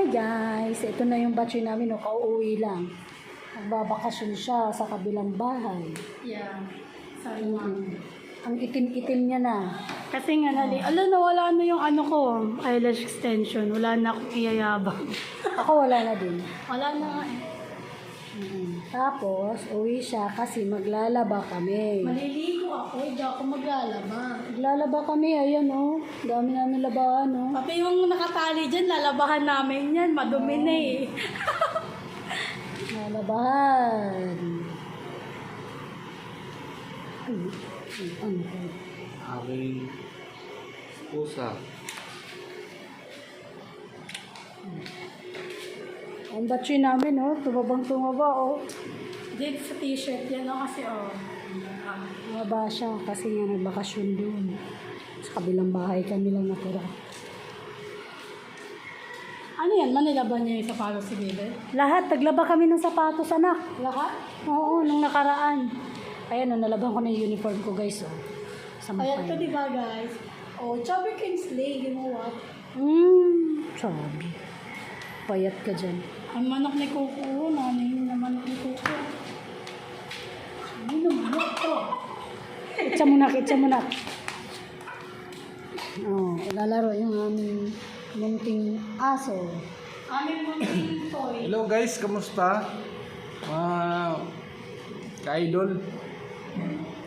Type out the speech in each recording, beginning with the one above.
Hi guys, ito na yung battery namin, no, kauuwi lang. Nagbabakasyon siya sa kabilang bahay. Yeah. Sorry, ma'am. Ang itim-itim niya na. Kasi nga, nawala na yung ano ko, eyelash extension. Wala na akong iyayabang. Ako wala na din. Wala na nga eh. Tapos, uwi siya kasi maglalaba kami. Maliligo ako, hindi ako maglalaba. Maglalaba kami, ayan o. Dami namin labahan o. Pati yung nakatali dyan, lalabahan namin yan. Madumi na eh. Lalabahan. Ano ko? Aking pusa. Ang battery namin o, tumabang-tumaba o. Dito sa t-shirt yan o kasi Tumaba siya kasi nga nagbakasyon doon. Sa kabilang bahay kami lang natira. ano yan? Manilaban niya yung sapatos si Bebe? Lahat, taglaba kami ng sapatos, anak. Lahat? Oo, nung nakaraan. Ayan, nalaban ko na yung uniform ko, guys. Oh. Kaya ito diba guys? Oh, Chubby Kingsley, you know what? Sabi. Payat ka dyan. Ang manok ni Coco, nanay na manok ni Coco. Ano manok to? Kitsa mo na. Oh, lalaro yung aming munting aso. Aming munting toy. Hello guys, kamusta? Ka-idol.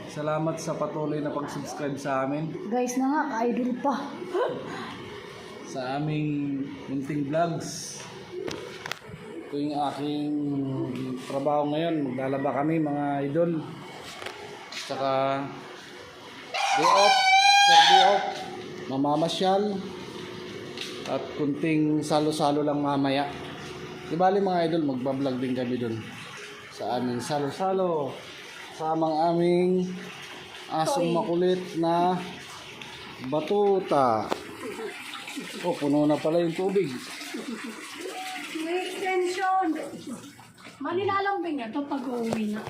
Salamat sa patuloy na pag-subscribe sa amin. Guys na nga, ka-idol pa. Sa aming munting vlogs. Ito yung aking trabaho ngayon. Maglalaba kami mga idol. Tsaka day off. Mamamasyal. At kunting salo-salo lang mamaya. Di bali mga idol, magbablog din kami dun. Sa aming salo-salo. Samang aming asong makulit na batuta. Oh, puno na pala yung tubig. May extension. Manilalambing niya ito pag-uwi nyo?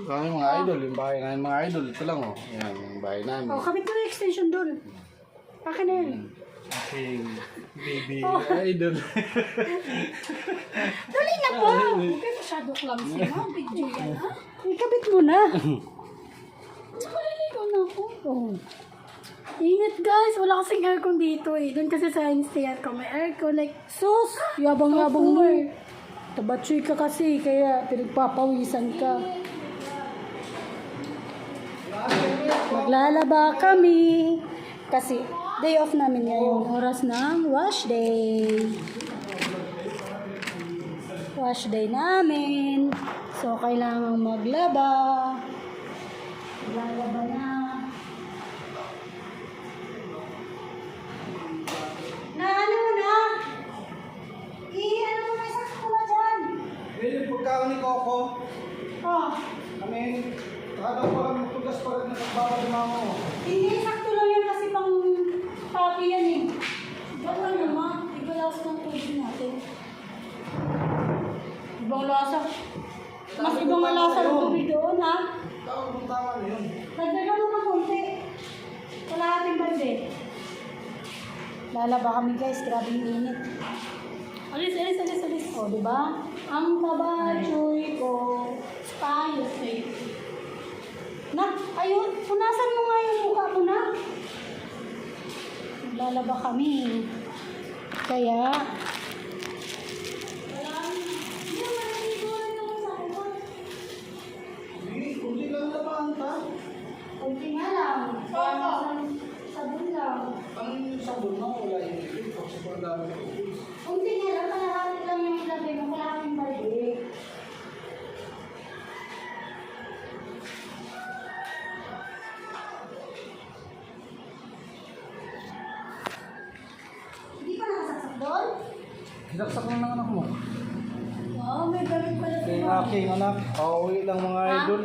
Kami mga idol, yung bahay namin mga idol. Ito lang oh. Yan, yung bahay namin. Oh, kapit ko na extension doon. Akin na yun. Aking baby idol. Dali na po. Huwag kayo masyado clumsy na. Video yan ha? Ikabit mo na. Maliligo na ako. Oh. Ingat guys, wala kasing aircon dito eh. Doon kasi sa NCR ko may aircon like Sus, yabang-yabang mo. Tabatsoy ka kasi, kaya pinagpapawisan ka. Maglalaba kami. Kasi day off namin ngayon. Oras ng wash day. Wash day namin. So, kailangan maglaba. Maglalaba na. Na ano na? Ano mo may sakto na dyan? Yung pagkaon ni Coco, Oh, kami, kada pa kami tugas pa rin na nagbabadama mo. hindi sakto lang yan kasi pang papi yan eh. Baka naman, iba lasa ng tubig natin. Ibang lasa. Mas ibang lasa ng tubig doon ha. Tama na yun. Dagdagan mo ng konti. Kalahating balde. Lalaba kami guys, grabe yung init. Alis. O, diba? Ang tabatsoy ko. Tayo, safe. Na, ayun, punasan mo nga yung mukha mo na. Lalaba kami. Kaya, Hindi lang naman ta. kunti nga lang. Sabon lang. Ang sabon mo, wala yung ibig. Sobrang dami ko. Kunti nga lang, kalahati lang yung ilagay mo, kalahating balde. Hindi pa nakasaksak doon? Hinaksak lang ng anak mo. Wow, may galing pala Ito yung aking anak. Pauwi lang mga idol.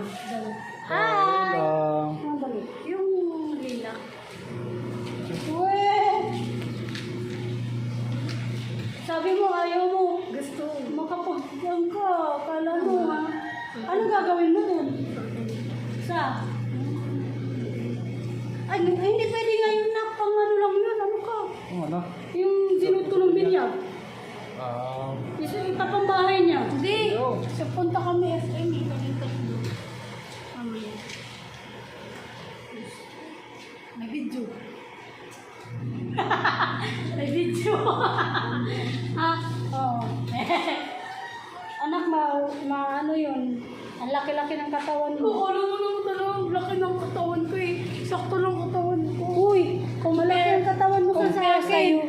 Hi! Pauwi lang. Ang damit. Yung lila. Weh! Sabi mo, ayaw mo. Gusto. Makapagpagpag ka. Kala mo, ha? Ano gagawin mo dun? Sa? Ay, hindi pwede ngayon na pang ano lang yun. Ano ka? Ano? Yung sinut ko ng binyag. Isa ita pang bahay niya. Hindi. Sa punta kami SM. Kami tatlo. Mamaya. May video. May video. Oo. Anak, ano yun? Ang laki-laki ng katawan mo. Oo, alam mo naman talaga. Ang laki ng katawan ko eh. Sakto lang katawan ko. Uy, kung malaki ang katawan mo kaysa sa sa'yo.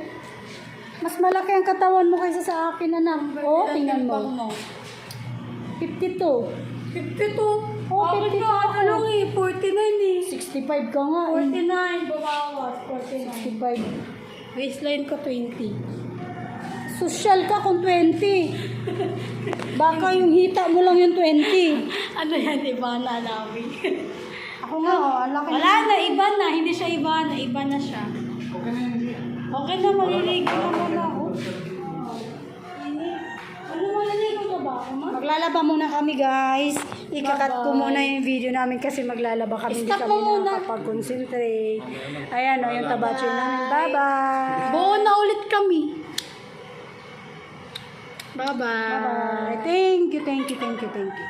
Mas malaki ang katawan mo kaysa sa akin, anak. Oo, tingnan mo. 52. 52. Oo, Bakit 52 ka? ako. Ano eh? 49 eh. 65 ka nga. 49. Babawas. 49. 65. Baseline ko 20. Social ka kung 20. Baka yung hita mo lang yung 20. Ano yan? Iba na namin. Ako nga, ang laki. Wala na. Iba na. Hindi siya iba na. Iba na siya. Okay na. Maliligo na muna ako. Ano maliligo ka ba ako, ma? Maglalaba muna kami, guys. Ikakat ko muna yung video namin kasi maglalaba kami. Hindi Stop kami mo muna. nakapag-concentrate. Ayan, o, yung tabacho namin. Bye-bye. Buo na ulit kami. Bye-bye. Bye-bye. Thank you, thank you, thank you, thank you.